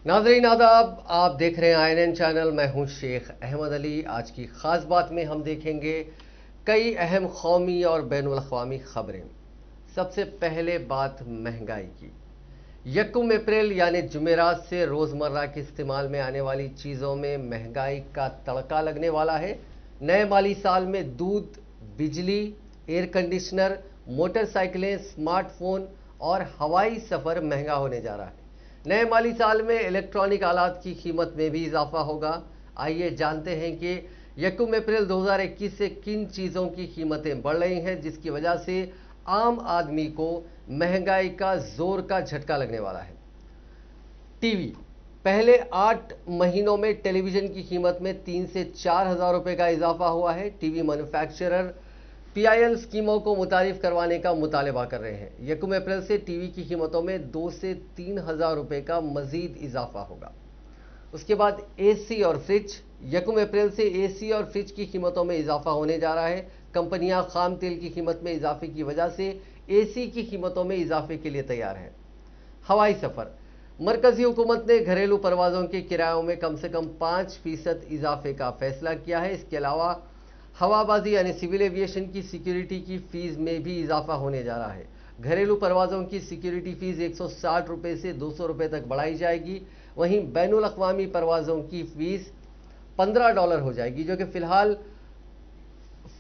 नाज़रीन आदाब, आप देख रहे हैं INN चैनल। मैं हूं शेख अहमद अली। आज की ख़ास बात में हम देखेंगे कई अहम कौमी और बैनुल अक़वामी ख़बरें। सबसे पहले बात महंगाई की। 1 अप्रैल यानी जुमेरात से रोज़मर्रा के इस्तेमाल में आने वाली चीज़ों में महंगाई का तड़का लगने वाला है। नए माली साल में दूध, बिजली, एयर कंडीशनर, मोटरसाइकिलें, स्मार्टफोन और हवाई सफ़र महंगा होने जा रहा है। नए माली साल में इलेक्ट्रॉनिक आलात की कीमत में भी इजाफा होगा। आइए जानते हैं कि 1 अप्रैल 2021 से किन चीज़ों की कीमतें बढ़ रही हैं, जिसकी वजह से आम आदमी को महंगाई का जोर का झटका लगने वाला है। टीवी। पहले 8 महीनों में टेलीविज़न की कीमत में 3 से 4 हज़ार रुपये का इजाफा हुआ है। टीवी मैन्युफैक्चरर PIL स्कीमों को मुतारिफ करवाने का मुतालबा कर रहे हैं। 1 अप्रैल से टीवी की कीमतों में 2 से 3 हज़ार रुपये का मजीद इजाफा होगा। उसके बाद AC और फ्रिज। 1 अप्रैल से AC और फ्रिज की कीमतों में इजाफा होने जा रहा है। कंपनियां खाम तेल की कीमत में इजाफे की वजह से AC की कीमतों में इजाफे के लिए तैयार है। हवाई सफ़र। मरकजी हुकूमत ने घरेलू परवाज़ों के किरायों में कम से कम 5% इजाफे का फैसला किया है। इसके अलावा हवाबाजी यानी सिविल एविएशन की सिक्योरिटी की फ़ीस में भी इजाफा होने जा रहा है। घरेलू परवाज़ों की सिक्योरिटी फ़ीस 160 रुपये से 200 रुपये तक बढ़ाई जाएगी। वहीं बैनुल अक़वामी परवाज़ों की फ़ीस $15 हो जाएगी, जो कि फ़िलहाल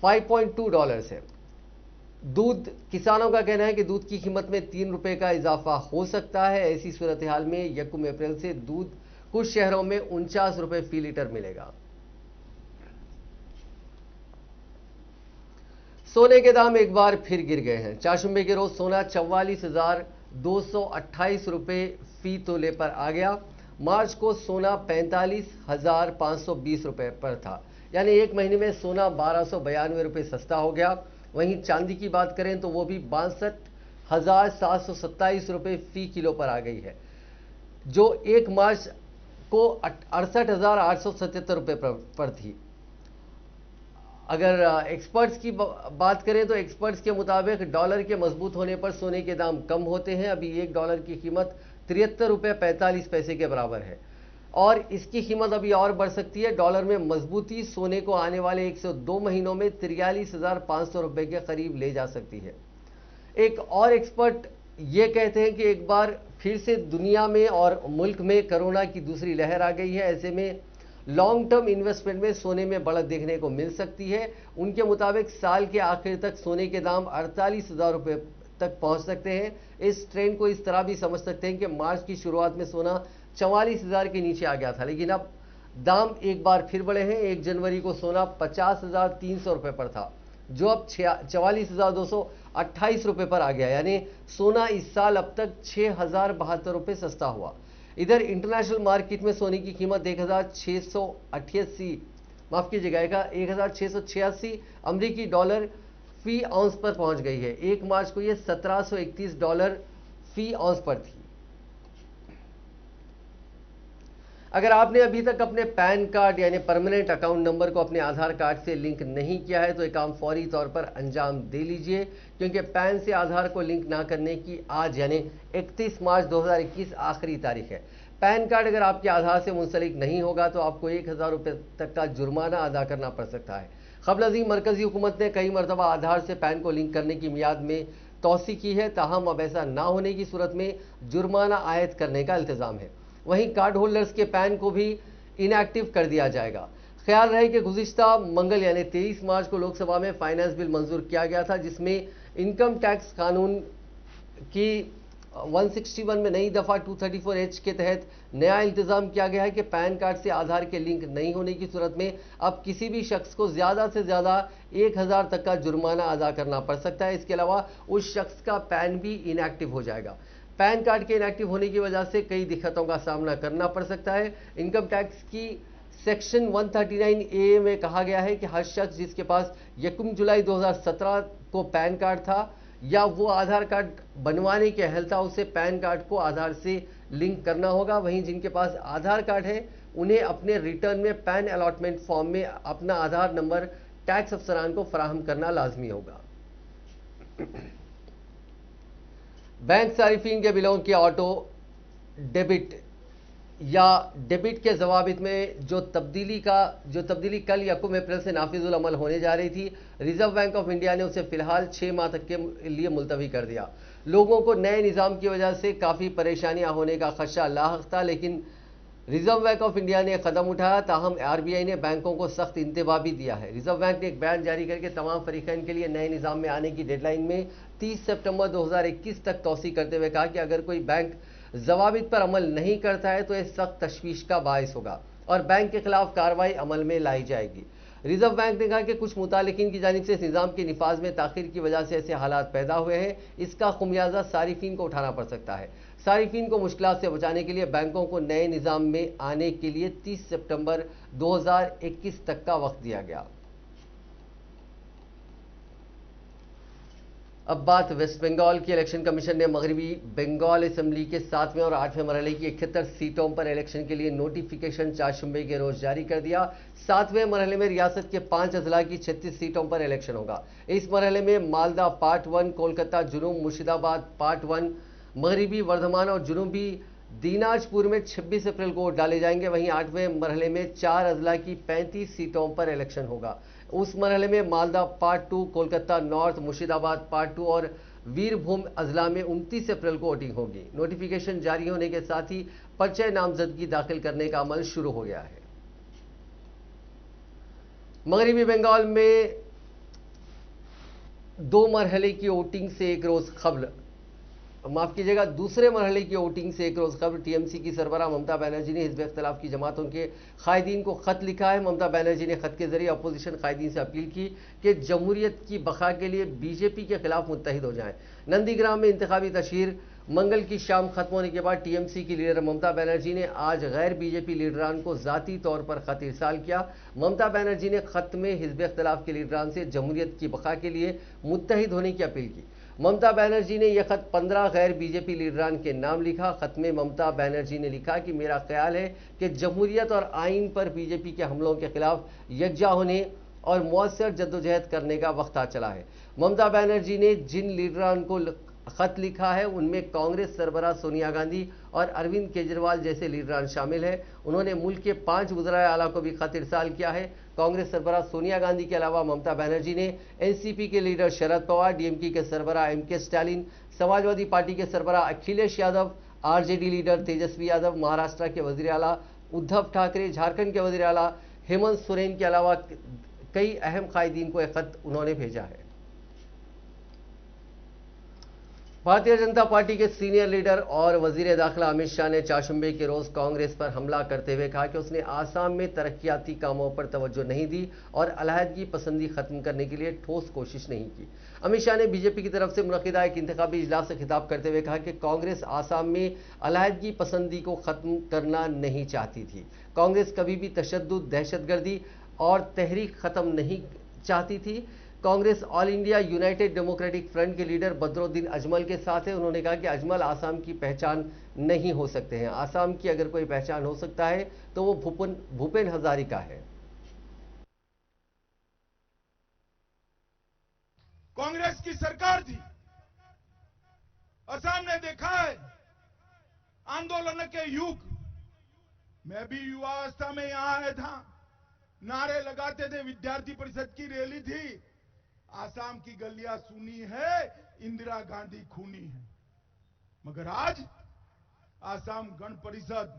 $5.2 है। दूध। किसानों का कहना है कि दूध की कीमत में 3 रुपये का इजाफा हो सकता है। ऐसी सूरत हाल में 1 अप्रैल से दूध कुछ शहरों में 49 रुपये फ़ी लीटर मिलेगा। सोने के दाम एक बार फिर गिर गए हैं। चारशंबे के रोज सोना 44,228 रुपये फी तोले पर आ गया। मार्च को सोना 45,520 रुपये पर था, यानी एक महीने में सोना 1292 रुपये सस्ता हो गया। वहीं चांदी की बात करें तो वो भी 62,727 रुपये फी किलो पर आ गई है, जो 1 मार्च को 68,877 रुपये पर थी। अगर एक्सपर्ट्स की बात करें तो एक्सपर्ट्स के मुताबिक डॉलर के मजबूत होने पर सोने के दाम कम होते हैं। अभी $1 की कीमत 73 रुपये 45 पैसे के बराबर है और इसकी कीमत अभी और बढ़ सकती है। डॉलर में मजबूती सोने को आने वाले 102 महीनों में 43,500 रुपये के करीब ले जा सकती है। एक और एक्सपर्ट ये कहते हैं कि एक बार फिर से दुनिया में और मुल्क में कोरोना की दूसरी लहर आ गई है। ऐसे में लॉन्ग टर्म इन्वेस्टमेंट में सोने में बढ़त देखने को मिल सकती है। उनके मुताबिक साल के आखिर तक सोने के दाम 48,000 रुपये तक पहुंच सकते हैं। इस ट्रेंड को इस तरह भी समझ सकते हैं कि मार्च की शुरुआत में सोना 44,000 के नीचे आ गया था, लेकिन अब दाम एक बार फिर बढ़े हैं। 1 जनवरी को सोना 50,300 रुपये पर था, जो अब 44,228 रुपये पर आ गया, यानी सोना इस साल अब तक 6,072 रुपये सस्ता हुआ। इधर इंटरनेशनल मार्केट में सोने की कीमत 1,686 अमरीकी डॉलर फी आउंस पर पहुंच गई है। 1 मार्च को यह $1731 फी आउंस पर थी। अगर आपने अभी तक अपने पैन कार्ड यानी परमानेंट अकाउंट नंबर को अपने आधार कार्ड से लिंक नहीं किया है तो ये काम फौरी तौर पर अंजाम दे लीजिए, क्योंकि पैन से आधार को लिंक ना करने की आज यानी 31 मार्च 2021 आखिरी तारीख है। पैन कार्ड अगर आपके आधार से मुंसलिक नहीं होगा तो आपको 1,000 रुपये तक का जुर्माना अदा करना पड़ सकता है। क़ब्ल अज़ीम मरकजी हुकूमत ने कई मरतबा आधार से पैन को लिंक करने की मियाद में तोसी की है, ताहम अब ऐसा ना होने की सूरत में जुर्माना आयद करने का इल्तिज़ाम है। वहीं कार्ड होल्डर्स के पैन को भी इनएक्टिव कर दिया जाएगा। ख्याल रहे कि गुज़िश्ता मंगल यानी 23 मार्च को लोकसभा में फाइनेंस बिल मंजूर किया गया था, जिसमें इनकम टैक्स कानून की 161 में नई दफ़ा 234H के तहत नया इंतज़ाम किया गया है कि पैन कार्ड से आधार के लिंक नहीं होने की सूरत में अब किसी भी शख्स को ज़्यादा से ज़्यादा 1,000 तक का जुर्माना अदा करना पड़ सकता है। इसके अलावा उस शख्स का पैन भी इनएक्टिव हो जाएगा। पैन कार्ड के इनएक्टिव होने की वजह से कई दिक्कतों का सामना करना पड़ सकता है। इनकम टैक्स की सेक्शन 139A में कहा गया है कि हर शख्स जिसके पास 1 जुलाई 2017 को पैन कार्ड था या वो आधार कार्ड बनवाने के अहल था, उसे पैन कार्ड को आधार से लिंक करना होगा। वहीं जिनके पास आधार कार्ड है उन्हें अपने रिटर्न में पैन अलॉटमेंट फॉर्म में अपना आधार नंबर टैक्स अफसरान को फराहम करना लाजमी होगा। बैंक सारिफीन के बिलों की ऑटो डेबिट या डेबिट के ज़वाबित में जो तब्दीली कल यकम अप्रैल से नाफिजुल अमल होने जा रही थी, रिजर्व बैंक ऑफ इंडिया ने उसे फिलहाल 6 माह तक के लिए मुलतवी कर दिया। लोगों को नए निज़ाम की वजह से काफ़ी परेशानियां होने का खदशा लाहक था, लेकिन रिजर्व बैंक ऑफ इंडिया ने कदम उठाया। ताहम आरबीआई ने बैंकों को सख्त इंतबाह भी दिया है। रिजर्व बैंक ने एक बयान जारी करके तमाम फरीकैन के लिए नए निज़ाम में आने की डेडलाइन में 30 सितंबर 2021 तक तौसी करते हुए कहा कि अगर कोई बैंक जवाबित पर अमल नहीं करता है तो यह सख्त तशवीश का बायस होगा और बैंक के खिलाफ कार्रवाई अमल में लाई जाएगी। रिजर्व बैंक ने कहा कि कुछ मुतालिकीन की जानिब से इस निज़ाम के निफाज में ताखिर की वजह से ऐसे हालात पैदा हुए हैं। इसका खुमियाजा सारिफीन को उठाना पड़ सकता है। सारिफीन को मुश्किलात से बचाने के लिए बैंकों को नए निज़ाम में आने के लिए 30 सितंबर 2021 तक का वक्त दिया गया। अब बात वेस्ट बंगाल की। इलेक्शन कमीशन ने मगरबी बंगाल असेंबली के 7वें और 8वें मरहले की 71 सीटों पर इलेक्शन के लिए नोटिफिकेशन चारशंबे के रोज जारी कर दिया। 7वें मरहले में रियासत के 5 अजला की 36 सीटों पर इलेक्शन होगा। इस मरहले में मालदा पार्ट 1, कोलकाता, जुनूब मुर्शिदाबाद पार्ट 1, मगरबी वर्धमान और जुनूबी दीनाजपुर में 26 अप्रैल को वोट डाले जाएंगे। वहीं 8वें मरहले में 4 अजला की 35 सीटों पर इलेक्शन होगा। उस मरहले में Malda part 2, Kolkata north, Murshidabad part 2 और वीरभूम अजला में 29 अप्रैल को वोटिंग होगी। नोटिफिकेशन जारी होने के साथ ही पर्चे नामजदगी दाखिल करने का अमल शुरू हो गया है। मगरबी बंगाल में 2 मरहले की वोटिंग से एक रोज कबल माफ कीजिएगा दूसरे मरहले की वोटिंग से एक रोज कबल टीएमसी की सरबराह ममता बनर्जी ने हिज़्ब इख्तिलाफ की जमातों के कायदीन को खत लिखा है। ममता बनर्जी ने खत के जरिए अपोजिशन कायदीन से अपील की कि जमहूरियत की बका के लिए बीजेपी के खिलाफ मुत्तहिद हो जाएं। नंदीग्राम में इंतखाबी तशहीर मंगल की शाम खत्म होने के बाद टीएमसी की लीडर ममता बनर्जी ने आज गैर बीजेपी लीडरान को जाती तौर पर खत इरसाल किया। ममता बनर्जी ने खत में हिज़्ब इख्तिलाफ के लीडरान से जमहूरियत की बका के लिए मुत्तहिद होने की अपील की। ममता बनर्जी ने यह खत 15 गैर बीजेपी लीडरान के नाम लिखा। खत में ममता बनर्जी ने लिखा कि मेरा ख्याल है कि जमहूरियत और आइन पर बीजेपी के हमलों के खिलाफ यकजा होने और मौसर जद्दोजहद करने का वक्त आ चला है। ममता बनर्जी ने जिन लीडरान को खत लिखा है उनमें कांग्रेस सरबराह सोनिया गांधी और अरविंद केजरीवाल जैसे लीडरान शामिल हैं। उन्होंने मुल्क के 5 वज़राए आला को भी खत इरसाल किया है। कांग्रेस सरबराह सोनिया गांधी के अलावा ममता बनर्जी ने एनसीपी के लीडर शरद पवार, डीएमके के सरबराह एमके स्टालिन, समाजवादी पार्टी के सरबराह अखिलेश यादव, आरजेडी लीडर तेजस्वी यादव, महाराष्ट्र के वजीर आला उद्धव ठाकरे, झारखंड के वजीर आला हेमंत सोरेन के अलावा कई अहम कायदीन को एक खत उन्होंने भेजा है। भारतीय जनता पार्टी के सीनियर लीडर और वजीर दाखिला अमित शाह ने चारशंबे के रोज कांग्रेस पर हमला करते हुए कहा कि उसने आसाम में तरक्याती कामों पर तवज्जो नहीं दी और अलहदगी पसंदी खत्म करने के लिए ठोस कोशिश नहीं की। अमित शाह ने बीजेपी की तरफ से मुनक़िदा एक इंतखाबी इजलास से खिताब करते हुए कहा कि कांग्रेस आसाम में अलहदगी पसंदी को खत्म करना नहीं चाहती थी। कांग्रेस कभी भी तशद्दुद, दहशतगर्दी और तहरीक खत्म नहीं चाहती थी। Congress all India United democratic front के लीडर बदरुद्दीन अजमल के साथ है। उन्होंने कहा कि अजमल आसाम की पहचान नहीं हो सकते हैं। आसाम की अगर कोई पहचान हो सकता है तो वो भूपेन हजारिका है। कांग्रेस की सरकार थी, असम ने देखा है आंदोलन के युग। मैं भी युवावस्था में यहां आया था, नारे लगाते थे, विद्यार्थी परिषद की रैली थी। आसाम की गलियां सुनी है, इंदिरा गांधी खूनी है। मगर आज आसाम गण परिषद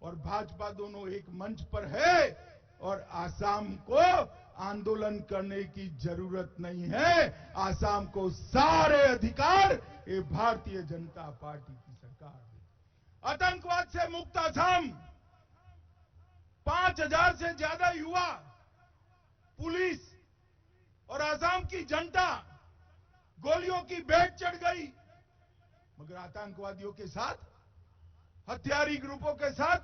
और भाजपा दोनों एक मंच पर है और आसाम को आंदोलन करने की जरूरत नहीं है। आसाम को सारे अधिकार ये भारतीय जनता पार्टी की सरकार है। आतंकवाद से मुक्त आसाम, 5000 से ज्यादा युवा, पुलिस और आसाम की जनता गोलियों की भेंट चढ़ गई। मगर आतंकवादियों के साथ, हथियारी ग्रुपों के साथ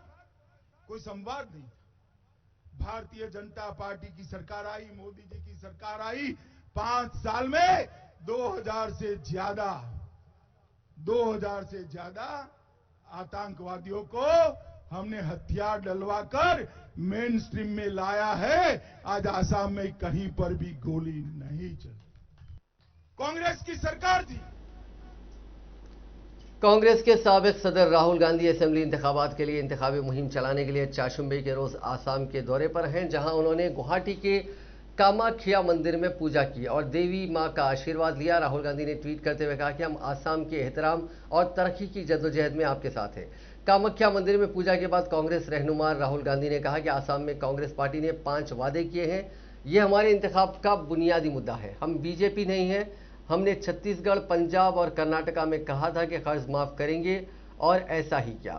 कोई संवाद नहीं था। भारतीय जनता पार्टी की सरकार आई, मोदी जी की सरकार आई, 5 साल में 2000 से ज्यादा आतंकवादियों को हमने हथियार डलवाकर मेन स्ट्रीम में लाया है। आज आसाम में कहीं पर भी गोली नहीं चली। कांग्रेस की सरकार थी, कांग्रेस के साबिक सदर राहुल गांधी असेंबली इंतखाबात के लिए इंतखाबी मुहिम चलाने के लिए चाशुम्बे के रोज आसाम के दौरे पर हैं, जहां उन्होंने गुवाहाटी के कामाख्या मंदिर में पूजा की और देवी मां का आशीर्वाद लिया। राहुल गांधी ने ट्वीट करते हुए कहा कि हम आसाम के एहतराम और तरक्की की जद्दोजहद में आपके साथ हैं। कामाख्या मंदिर में पूजा के बाद कांग्रेस रहनुमा राहुल गांधी ने कहा कि आसाम में कांग्रेस पार्टी ने 5 वादे किए हैं। ये हमारे इंतखाब का बुनियादी मुद्दा है। हम बीजेपी नहीं है। हमने छत्तीसगढ़, पंजाब और कर्नाटका में कहा था कि कर्ज माफ करेंगे और ऐसा ही किया।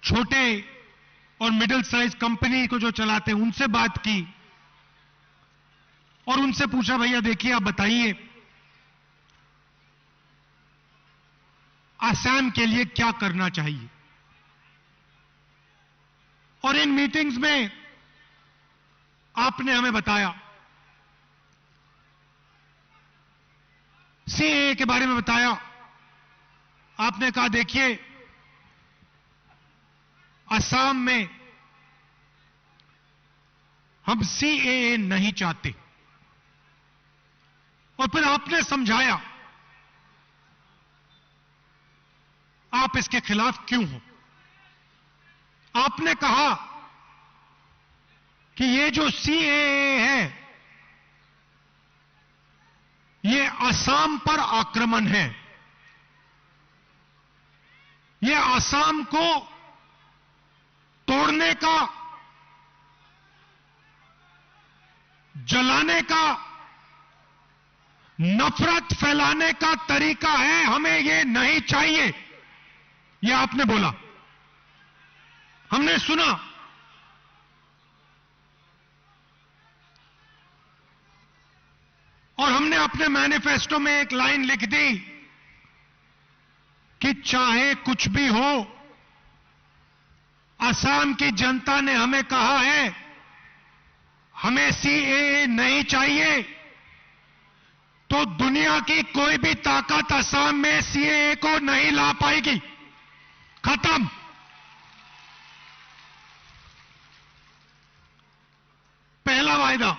छोटे और मिडिल साइज कंपनी को जो चलाते हैं उनसे बात की और उनसे पूछा, भैया देखिए आप बताइए आसाम के लिए क्या करना चाहिए। और इन मीटिंग्स में आपने हमें बताया, सीएए के बारे में बताया। आपने कहा देखिए असम में हम सीएए नहीं चाहते, और फिर आपने समझाया आप इसके खिलाफ क्यों हो। आपने कहा कि ये जो सीएए है ये असम पर आक्रमण है, ये असम को तोड़ने का, जलाने का, नफरत फैलाने का तरीका है, हमें ये नहीं चाहिए। ये आपने बोला, हमने सुना। और हमने अपने मैनिफेस्टो में एक लाइन लिख दी कि चाहे कुछ भी हो, असम की जनता ने हमें कहा है हमें सीएए नहीं चाहिए, तो दुनिया की कोई भी ताकत असम में सीएए को नहीं ला पाएगी। खत्म। पहला वायदा।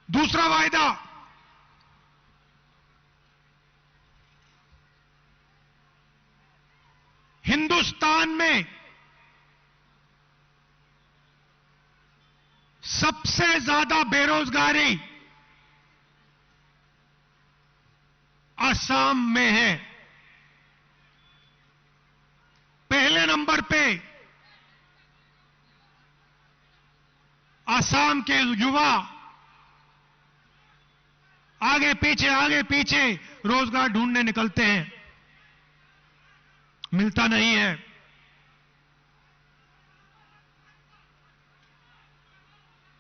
दूसरा वायदा, हिंदुस्तान में सबसे ज्यादा बेरोजगारी असम में है। पहले नंबर पे असम के युवा आगे पीछे रोजगार ढूंढने निकलते हैं, मिलता नहीं है।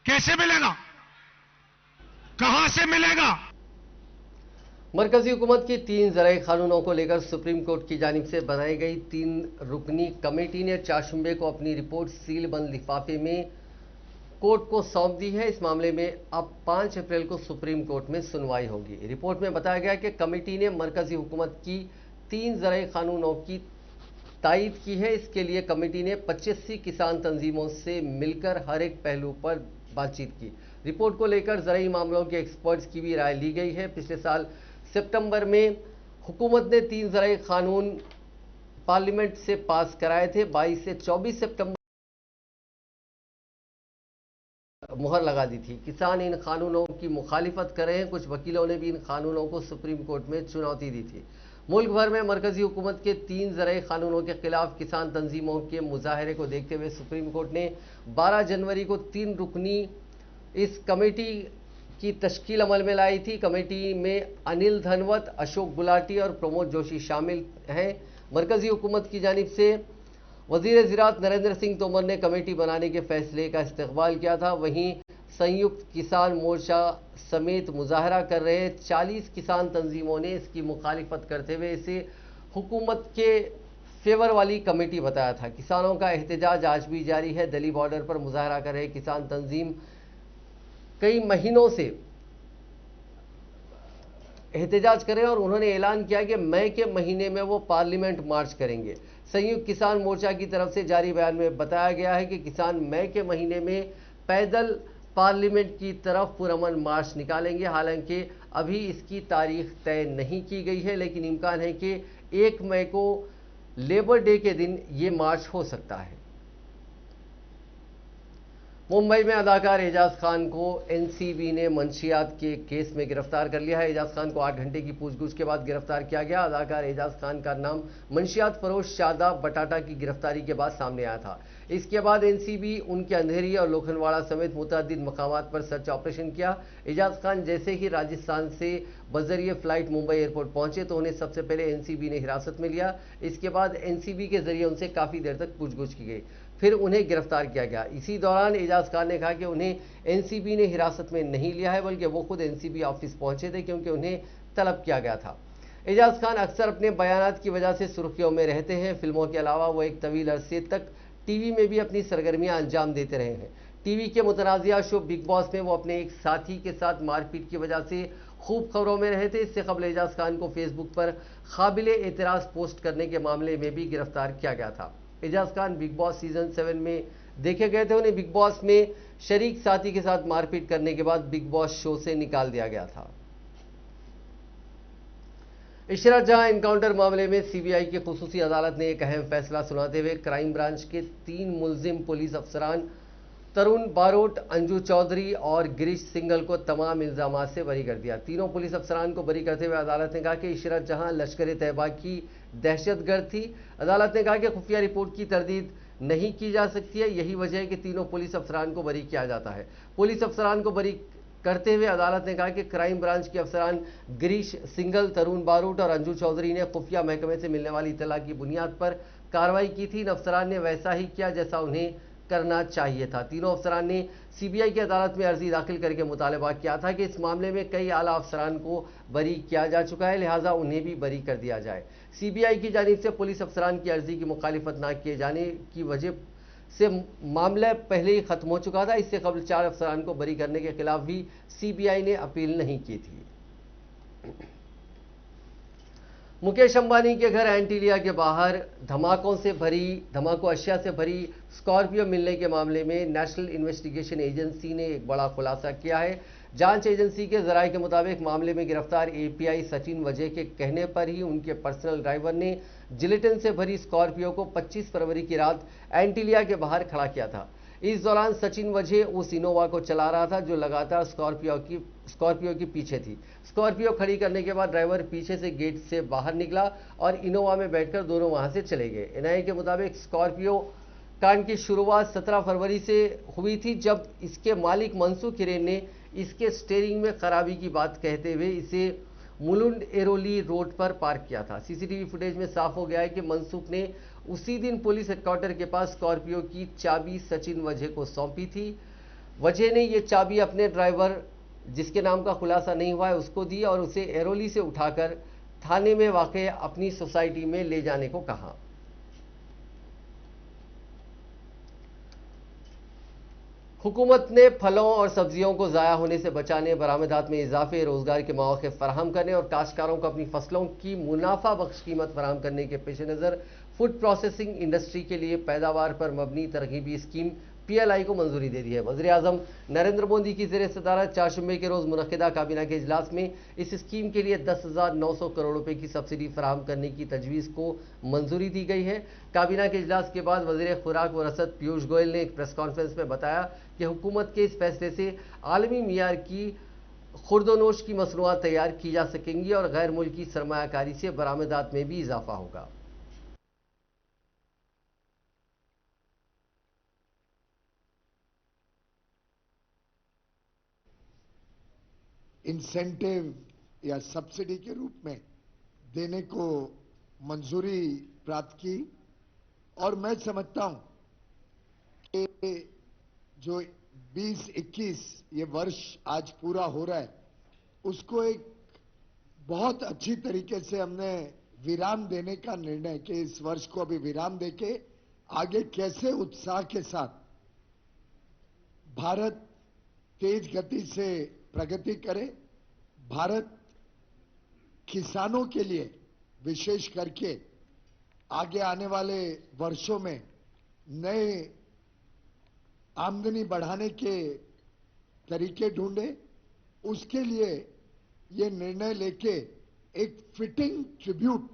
कैसे मिलेगा? कहां से मिलेगा? मरकजी हुकूमत की 3 ज़राई कानूनों को लेकर सुप्रीम कोर्ट की जानिब से बनाई गई 3 रुकनी कमेटी ने चाशुम्बे को अपनी रिपोर्ट सील बंद लिफाफे में कोर्ट को सौंप दी है। इस मामले में अब 5 अप्रैल को सुप्रीम कोर्ट में सुनवाई होगी। रिपोर्ट में बताया गया कि कमेटी ने मरकजी हुकूमत की 3 ज़राई कानूनों की तायीद की है। इसके लिए कमेटी ने 85 किसान तंजीमों से मिलकर हर एक पहलू पर बातचीत की। रिपोर्ट को लेकर ज़राई मामलों के एक्सपर्ट्स की भी राय ली गई है। पिछले साल सितंबर में हुकूमत ने 3 ज़राई कानून पार्लियामेंट से पास कराए थे। 22 से 24 सितंबर मुहर लगा दी थी। किसान इन कानूनों की मुखालिफत कर रहे हैं। कुछ वकीलों ने भी इन कानूनों को सुप्रीम कोर्ट में चुनौती दी थी। मुल्क भर में मरकजी हुकूमत के 3 ज़राई कानूनों के खिलाफ किसान तंजीमों के मुजाहरे को देखते हुए सुप्रीम कोर्ट ने 12 जनवरी को 3 रुकनी इस कमेटी की तश्कील अमल में लाई थी। कमेटी में अनिल धनवत, अशोक गुलाटी और प्रमोद जोशी शामिल हैं। मरकजी हुकूमत की जानिब से वज़ीर ज़राअत नरेंद्र सिंह तोमर ने कमेटी बनाने के फैसले का इस्तकबाल किया था। वहीं संयुक्त किसान मोर्चा समेत मुजाहरा कर रहे 40 किसान तंजीमों ने इसकी मुखालिफत करते हुए इसे हुकूमत के फेवर वाली कमेटी बताया था। किसानों का एहतजाज आज भी जारी है। दिल्ली बॉर्डर पर मुजाहरा कर रहे किसान तंजीम कई महीनों से एहतजाज करें और उन्होंने ऐलान किया कि मई के महीने में वो पार्लियामेंट मार्च करेंगे। संयुक्त किसान मोर्चा की तरफ से जारी बयान में बताया गया है कि किसान मई के महीने में पैदल पार्लियामेंट की तरफ पुरअमन मार्च निकालेंगे। हालांकि अभी इसकी तारीख तय नहीं की गई है, लेकिन इम्कान है कि 1 मई को लेबर डे के दिन ये मार्च हो सकता है। मुंबई में अदाकार एजाज खान को एनसीबी ने मंशियात के केस में गिरफ्तार कर लिया है। एजाज खान को 8 घंटे की पूछगछ के बाद गिरफ्तार किया गया। अदाकार एजाज खान का नाम मंशियात फरोश शादाब बटाटा की गिरफ्तारी के बाद सामने आया था। इसके बाद एनसीबी उनके अंधेरी और लोखंडवाड़ा समेत मुतअद्दिद मकामात पर सर्च ऑपरेशन किया। एजाज खान जैसे ही राजस्थान से बजरिए फ्लाइट मुंबई एयरपोर्ट पहुंचे तो उन्हें सबसे पहले एनसीबी ने हिरासत में लिया। इसके बाद एनसीबी के जरिए उनसे काफी देर तक पूछगछ की गई, फिर उन्हें गिरफ्तार किया गया। इसी दौरान एजाज खान ने कहा कि उन्हें एनसीबी ने हिरासत में नहीं लिया है, बल्कि वो खुद एनसीबी ऑफिस पहुंचे थे क्योंकि उन्हें तलब किया गया था। एजाज खान अक्सर अपने बयानात की वजह से सुर्खियों में रहते हैं। फिल्मों के अलावा वो एक तवील अरसे तक टीवी में भी अपनी सरगर्मियां अंजाम देते रहे हैं। टीवी के मुतनाज़िया शो बिग बॉस में वो अपने एक साथी के साथ मारपीट की वजह से खूब खबरों में रहे थे। इससे कबल एजाज खान को फेसबुक पर काबिले एतराज़ पोस्ट करने के मामले में भी गिरफ्तार किया गया था। Ejaz Khan Bigg Boss season 7 में देखे गए थे। उन्हें बिग बॉस में शरीक साथी के साथ मारपीट करने के बाद बिग बॉस शो से निकाल दिया गया था। इशरत जहां एनकाउंटर मामले में सीबीआई की खुसूसी अदालत ने एक अहम फैसला सुनाते हुए क्राइम ब्रांच के 3 मुलजिम पुलिस अफसरान तरुण बारोट, अंजू चौधरी और गिरीश सिंघल को तमाम इल्जामात से बरी कर दिया। तीनों पुलिस अफसरान को बरी करते हुए अदालत ने कहा कि इशरत जहां लश्कर तैयबा की दहशतगर्द थी। अदालत ने कहा कि खुफिया रिपोर्ट की तरदीद नहीं की जा सकती है, यही वजह है कि तीनों पुलिस अफसरान को बरी किया जाता है। पुलिस अफसरान को बरी करते हुए अदालत ने कहा कि क्राइम ब्रांच के अफसरान गिरीश सिंघल, तरुण बारोट और अंजू चौधरी ने खुफिया महकमे से मिलने वाली इतला की बुनियाद पर कार्रवाई की थी। इन अफसरान ने वैसा ही किया जैसा उन्हें करना चाहिए था। तीनों अफसरान ने सीबीआई की अदालत में अर्जी दाखिल करके मुतालबा किया था कि इस मामले में कई आला अफसरान को बरी किया जा चुका है, लिहाजा उन्हें भी बरी कर दिया जाए। सीबीआई की जानिब से पुलिस अफसरान की अर्जी की मुखालिफत न किए जाने की वजह से मामला पहले ही खत्म हो चुका था। इससे कबल 4 अफसरान को बरी करने के खिलाफ भी सीबीआई ने अपील नहीं की थी। मुकेश अंबानी के घर एंटीलिया के बाहर धमाको अशिया से भरी स्कॉर्पियो मिलने के मामले में नेशनल इन्वेस्टिगेशन एजेंसी ने एक बड़ा खुलासा किया है। जांच एजेंसी के जराये के मुताबिक मामले में गिरफ्तार एपीआई सचिन वजह के कहने पर ही उनके पर्सनल ड्राइवर ने जिलेटिन से भरी स्कॉर्पियो को 25 फरवरी की रात एंटीलिया के बाहर खड़ा किया था। इस दौरान सचिन वजह उस इनोवा को चला रहा था जो लगातार स्कॉर्पियो की पीछे थी। स्कॉर्पियो खड़ी करने के बाद ड्राइवर पीछे से गेट से बाहर निकला और इनोवा में बैठकर दोनों वहां से चले गए। एनआईए के मुताबिक स्कॉर्पियो कांड की शुरुआत 17 फरवरी से हुई थी, जब इसके मालिक मनसूख हिरेन ने इसके स्टीयरिंग में खराबी की बात कहते हुए इसे मुलुंड एरोली रोड पर पार्क किया था। सीसीटीवी फुटेज में साफ हो गया है कि मनसूख ने उसी दिन पुलिस हेडक्वार्टर के पास स्कॉर्पियो की चाबी सचिन वजह को सौंपी थी। वजह ने यह चाबी अपने ड्राइवर, जिसके नाम का खुलासा नहीं हुआ है, उसको दी और उसे एरोली से उठाकर थाने में वाक़ अपनी सोसाइटी में ले जाने को कहा। हुकूमत ने फलों और सब्जियों को ज़ाया होने से बचाने, बरामदात में इजाफे, रोजगार के मौके फराहम करने और काश्तकारों को अपनी फसलों की मुनाफा बख्श कीमत फराहम करने के पेश नज़र फूड प्रोसेसिंग इंडस्ट्री के लिए पैदावार पर मबनी तरगीबी स्कीम पीएलआई को मंजूरी दे दी है। वज़ीर-ए-आज़म नरेंद्र मोदी की ज़ेर सदारत 4 जुम्मे के रोज़ मुनक़िदा काबीना के इजलास में इस स्कीम के लिए 10,900 करोड़ रुपए की सब्सिडी फराहम करने की तजवीज़ को मंजूरी दी गई है। काबीना के इजलास के बाद वज़ीर खुराक व रसद पीयूष गोयल ने एक प्रेस कॉन्फ्रेंस में बताया कि हुकूमत के इस फैसले से आलमी मियार की खुर्दोनोश की मसनूआत तैयार की जा सकेंगी और गैर मुल्की सरमायाकारी से बरामदात में भी इजाफा होगा। इंसेंटिव या सब्सिडी के रूप में देने को मंजूरी प्राप्त की और मैं समझता हूं कि जो 2021 ये वर्ष आज पूरा हो रहा है उसको एक बहुत अच्छी तरीके से हमने विराम देने का निर्णय कि इस वर्ष को अभी विराम देके आगे कैसे उत्साह के साथ भारत तेज गति से प्रगति करे, भारत किसानों के लिए विशेष करके आगे आने वाले वर्षों में नए आमदनी बढ़ाने के तरीके ढूंढे। उसके लिए ये निर्णय लेके एक fitting tribute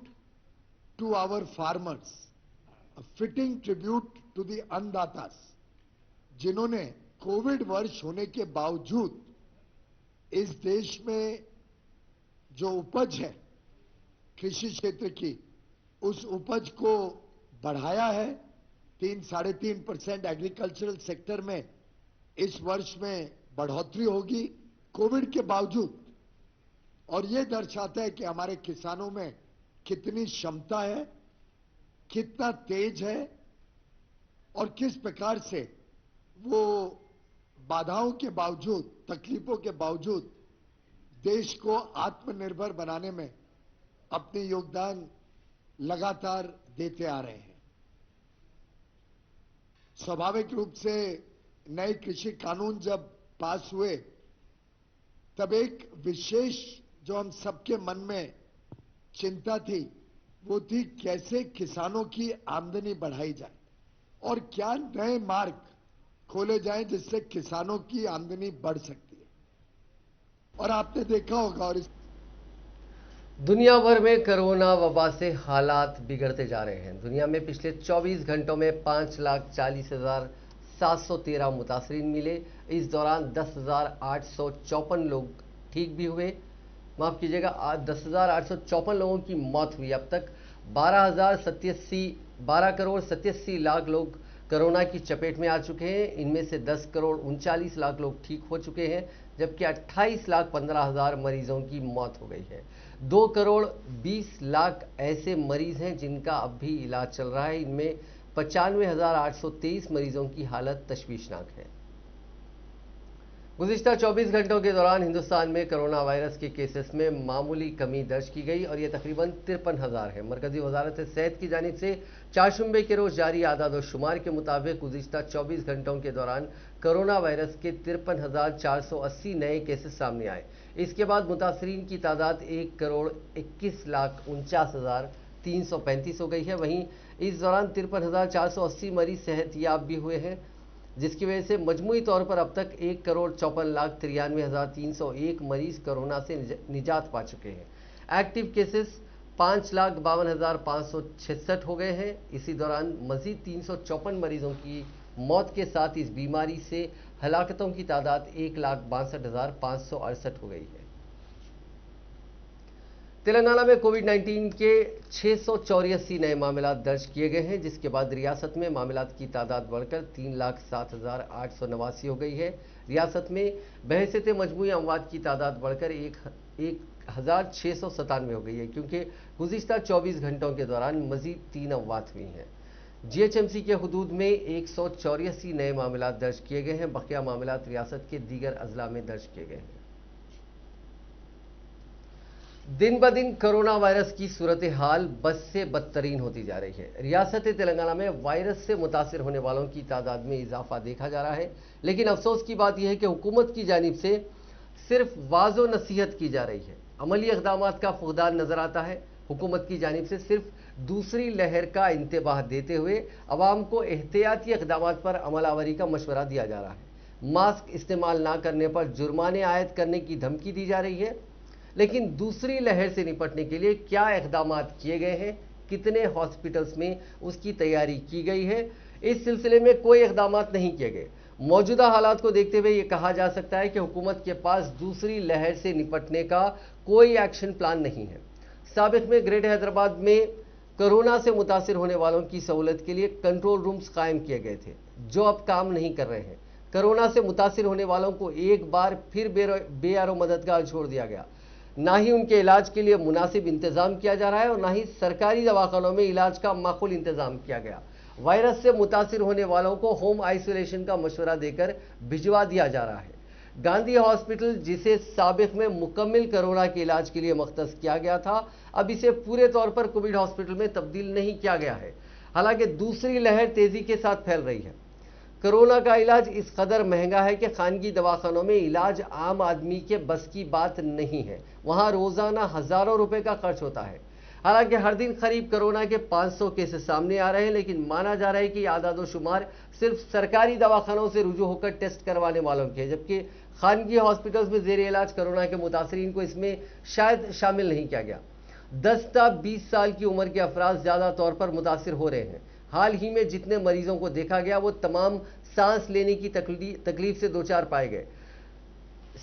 to our farmers, fitting tribute to the annadatas, जिन्होंने कोविड वर्ष होने के बावजूद इस देश में जो उपज है कृषि क्षेत्र की, उस उपज को बढ़ाया है। 3-3.5% एग्रीकल्चरल सेक्टर में इस वर्ष में बढ़ोतरी होगी कोविड के बावजूद, और ये दर्शाता है कि हमारे किसानों में कितनी क्षमता है, कितना तेज है और किस प्रकार से वो बाधाओं के बावजूद, तकलीफों के बावजूद देश को आत्मनिर्भर बनाने में अपने योगदान लगातार देते आ रहे हैं। स्वाभाविक रूप से नए कृषि कानून जब पास हुए तब एक विशेष जो हम सबके मन में चिंता थी वो थी कैसे किसानों की आमदनी बढ़ाई जाए और क्या नए मार्ग खोले जाएं जिससे किसानों की आमदनी बढ़ सकती है। और आपने देखा होगा, और दुनिया भर में कोरोना वबा से हालात बिगड़ते जा रहे हैं। दुनिया में पिछले 24 घंटों में 5,40,713 मुतासरीन मिले। इस दौरान 10,854 लोग ठीक भी हुए। माफ कीजिएगा, 10,854 लोगों की मौत हुई। अब तक 12 करोड़ 87 लाख लोग कोरोना की चपेट में आ चुके हैं। इनमें से 10 करोड़ 39 लाख लोग ठीक हो चुके हैं, जबकि 28,15,000 मरीजों की मौत हो गई है। 2 करोड़ 20 लाख ऐसे मरीज हैं जिनका अब भी इलाज चल रहा है। इनमें 95,823 मरीजों की हालत तशवीशनाक है। गुज़िश्ता 24 घंटों के दौरान हिंदुस्तान में कोरोना वायरस के केसेस में मामूली कमी दर्ज की गई और यह तकरीबन 53,000 है। मरकजी वजारत सेहत की जानिब से चारशंबे के रोज जारी आदाद शुमार के मुताबिक गुज़िश्ता 24 घंटों के दौरान कोरोना वायरस के 53,480 नए केसेस सामने आए। इसके बाद मुतासरीन की तादाद 1,21,49,335 हो गई है। वहीं इस दौरान 53,480 मरीज सेहतयाब भी हुए हैं, जिसकी वजह से मजमूई तौर पर अब तक 1,54,93,301 मरीज कोरोना से निजात पा चुके हैं। एक्टिव केसेस 5,52,566 हो गए हैं। इसी दौरान मजीद 354 मरीजों की मौत के साथ इस बीमारी से हलाकतों की तादाद 1,62,568 हो गई है। तेलंगाना में कोविड-19 के 684 नए मामला दर्ज किए गए हैं, जिसके बाद रियासत में मामलात की तादाद बढ़कर 3,07,889 हो गई है। रियासत में बहसत मजमूई अमवात की तादाद बढ़कर 1,697 हो गई है, क्योंकि गुज़िश्ता 24 घंटों के दौरान मजीद 3 अमवात हुई हैं। GHMC के हुदूद में 184 नए मामला दर्ज किए गए हैं। बकिया मामलात रियासत के दीगर अजला में दर्ज किए गए हैं। दिन ब दिन कोरोना वायरस की सूरत हाल बद से बदतरीन होती जा रही है। रियासत तेलंगाना में वायरस से मुतासिर होने वालों की तादाद में इजाफा देखा जा रहा है, लेकिन अफसोस की बात यह है कि हुकूमत की जानिब से सिर्फ वाज़ो नसीहत की जा रही है, अमली इक़दामात का फुक़दान नजर आता है। हुकूमत की जानिब से सिर्फ दूसरी लहर का इंतबाह देते हुए अवाम को एहतियाती इक़दामात पर अमलावरी का मशवरा दिया जा रहा है। मास्क इस्तेमाल ना करने पर जुर्माने आयद करने की धमकी दी जा रही है। लेकिन दूसरी लहर से निपटने के लिए क्या इक़दामात किए गए हैं, कितने हॉस्पिटल्स में उसकी तैयारी की गई है, इस सिलसिले में कोई इक़दामात नहीं किए गए। मौजूदा हालात को देखते हुए ये कहा जा सकता है कि हुकूमत के पास दूसरी लहर से निपटने का कोई एक्शन प्लान नहीं है। साबिक़ में ग्रेटर हैदराबाद में कोरोना से मुतासिर होने वालों की सहूलत के लिए कंट्रोल रूम्स कायम किए गए थे, जो अब काम नहीं कर रहे हैं। कोरोना से मुतासिर होने वालों को एक बार फिर बेयारो मददगार छोड़ दिया गया। ना ही उनके इलाज के लिए मुनासिब इंतजाम किया जा रहा है और ना ही सरकारी दवाखानों में इलाज का माकूल इंतजाम किया गया। वायरस से मुतासिर होने वालों को होम आइसोलेशन का मशवरा देकर भिजवा दिया जा रहा है। गांधी हॉस्पिटल, जिसे साबिक़ में मुकम्मल कोरोना के इलाज के लिए मख्तस किया गया था, अब इसे पूरे तौर पर कोविड हॉस्पिटल में तब्दील नहीं किया गया है। हालांकि दूसरी लहर तेजी के साथ फैल रही है। कोरोना का इलाज इस कदर महंगा है कि खानगी दवाखानों में इलाज आम आदमी के बस की बात नहीं है। वहां रोजाना हजारों रुपए का खर्च होता है। हालांकि हर दिन करीब कोरोना के 500 केसेस सामने आ रहे हैं, लेकिन माना जा रहा है कि आदादोशुमार सिर्फ सरकारी दवाखानों से रुजू होकर टेस्ट करवाने वालों के, जबकि खानगी हॉस्पिटल्स में जेर इलाज कोरोना के मुतासरीन को इसमें शायद शामिल नहीं किया गया। 10 से 20 साल की उम्र के अफराद ज्यादा तौर पर मुतासिर हो रहे हैं। हाल ही में जितने मरीजों को देखा गया वो तमाम सांस लेने की तकलीफ से दो चार पाए गए।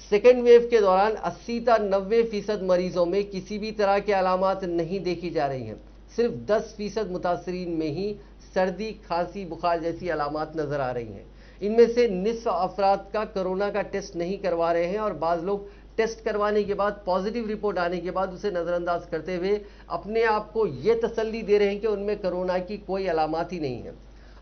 सेकेंड वेव के दौरान 80 से 90% मरीजों में किसी भी तरह के अलामात नहीं देखी जा रही हैं। सिर्फ 10% मुतासरीन में ही सर्दी, खांसी, बुखार जैसी अलामात नजर आ रही हैं। इनमें से निस्फ अफराद का कोरोना का टेस्ट नहीं करवा रहे हैं और बाज लोग टेस्ट करवाने के बाद पॉजिटिव रिपोर्ट आने के बाद उसे नजरअंदाज करते हुए अपने आप को यह तसल्ली दे रहे हैं कि उनमें कोरोना की कोई अलामात ही नहीं है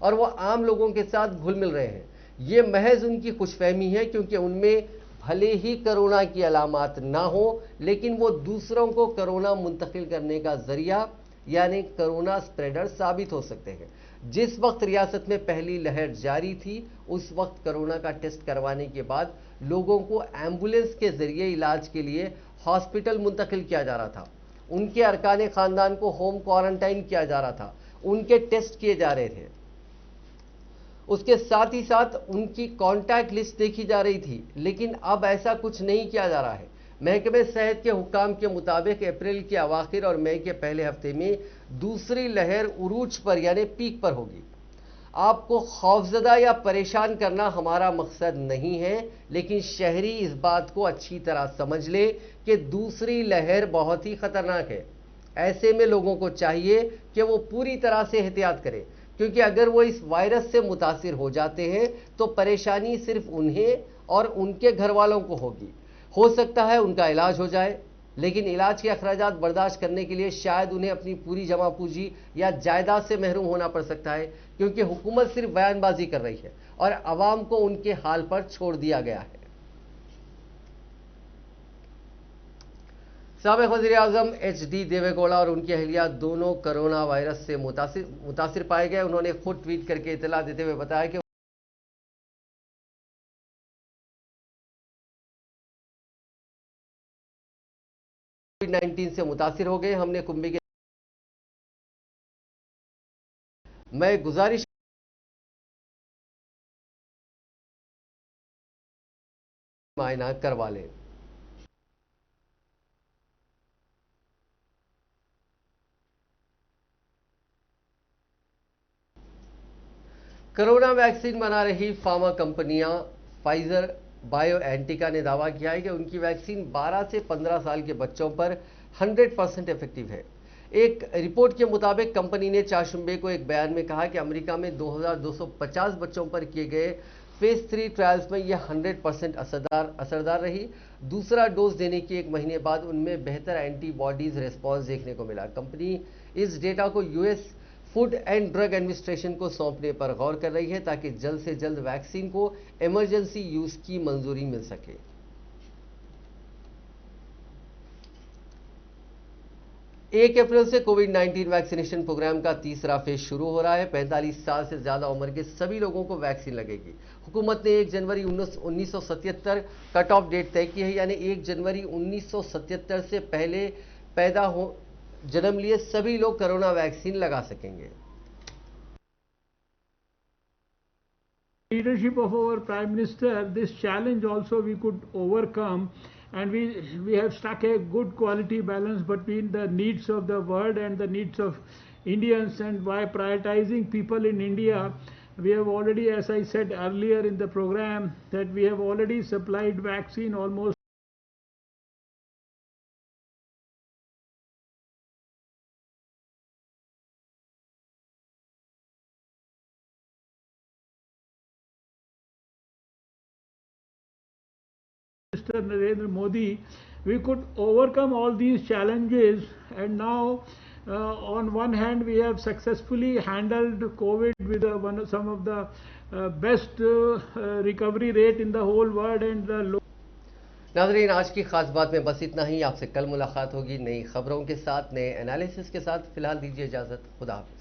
और वो आम लोगों के साथ घुल मिल रहे हैं। ये महज उनकी खुशफहमी है, क्योंकि उनमें भले ही कोरोना की अलामात ना हो, लेकिन वो दूसरों को कोरोना मुंतकिल करने का जरिया यानी कोरोना स्प्रेडर साबित हो सकते हैं। जिस वक्त रियासत में पहली लहर जारी थी, उस वक्त कोरोना का टेस्ट करवाने के बाद लोगों को एम्बुलेंस के जरिए इलाज के लिए हॉस्पिटल मुंतकिल किया जा रहा था। उनके अरकान खानदान को होम क्वारंटाइन किया जा रहा था, उनके टेस्ट किए जा रहे थे, उसके साथ ही साथ उनकी कॉन्टैक्ट लिस्ट देखी जा रही थी। लेकिन अब ऐसा कुछ नहीं किया जा रहा है। महकमे सेहत के हुक्काम के मुताबिक अप्रैल के अवाखिर और मई के पहले हफ्ते में दूसरी लहर उरूज पर यानी पीक पर होगी। आपको खौफजदा या परेशान करना हमारा मकसद नहीं है, लेकिन शहरी इस बात को अच्छी तरह समझ ले कि दूसरी लहर बहुत ही खतरनाक है। ऐसे में लोगों को चाहिए कि वो पूरी तरह से एहतियात करें, क्योंकि अगर वो इस वायरस से मुतासिर हो जाते हैं तो परेशानी सिर्फ उन्हें और उनके घर वालों को होगी। हो सकता है उनका इलाज हो जाए, लेकिन इलाज के अखराजात बर्दाश्त करने के लिए शायद उन्हें अपनी पूरी जमा पूंजी या जायदाद से महरूम होना पड़ सकता है, क्योंकि हुकूमत सिर्फ बयानबाजी कर रही है और अवाम को उनके हाल पर छोड़ दिया गया है। साबिक वज़ीर आज़म HD देवेगौड़ा और उनकी अहलिया दोनों कोरोना वायरस से मुतासिर पाए गए। उन्होंने खुद ट्वीट करके इतला देते हुए बताया कि कोविड-19 से मुतासिर हो गए। हमने कुंभी के मैं गुजारिश मायना करवा लें। कोरोना वैक्सीन बना रही फार्मा कंपनियां फाइजर बायोएंटिका ने दावा किया है कि उनकी वैक्सीन 12 से 15 साल के बच्चों पर 100% इफेक्टिव है। एक रिपोर्ट के मुताबिक कंपनी ने चारशंबे को एक बयान में कहा कि अमेरिका में 2250 बच्चों पर किए गए फेज 3 ट्रायल्स में यह 100% असरदार रही। दूसरा डोज देने के 1 महीने बाद उनमें बेहतर एंटीबॉडीज रिस्पॉन्स देखने को मिला। कंपनी इस डेटा को US food and drug administration को सौंपने पर गौर कर रही है, ताकि जल्द से जल्द वैक्सीन को इमरजेंसी यूज की मंजूरी मिल सके। 1 अप्रैल से कोविड-19 वैक्सीनेशन प्रोग्राम का तीसरा फेज शुरू हो रहा है। 45 साल से ज्यादा उम्र के सभी लोगों को वैक्सीन लगेगी। हुकूमत ने 1 जनवरी 1977 कट ऑफ डेट तय की है, यानी 1 जनवरी 1977 से पहले जन्म लिए सभी लोग कोरोना वैक्सीन लगा सकेंगे। Leadership of our Prime Minister, this challenge also we could overcome, and we have struck a good quality balance between the needs of the world and the needs of Indians, and by prioritizing people in India, we have already, as I said earlier in the program, that we have already supplied vaccine almost Mr. Narendra Modi. We could overcome all these challenges, and now on one hand we have successfully handled COVID with some of the best recovery rate in the whole world and the low. नाज़रीन, आज की खास बात में बस इतना ही। आपसे कल मुलाकात होगी नई खबरों के साथ, नए एनालिसिस के साथ। फिलहाल दीजिए इजाजत। खुदा हाफिज़।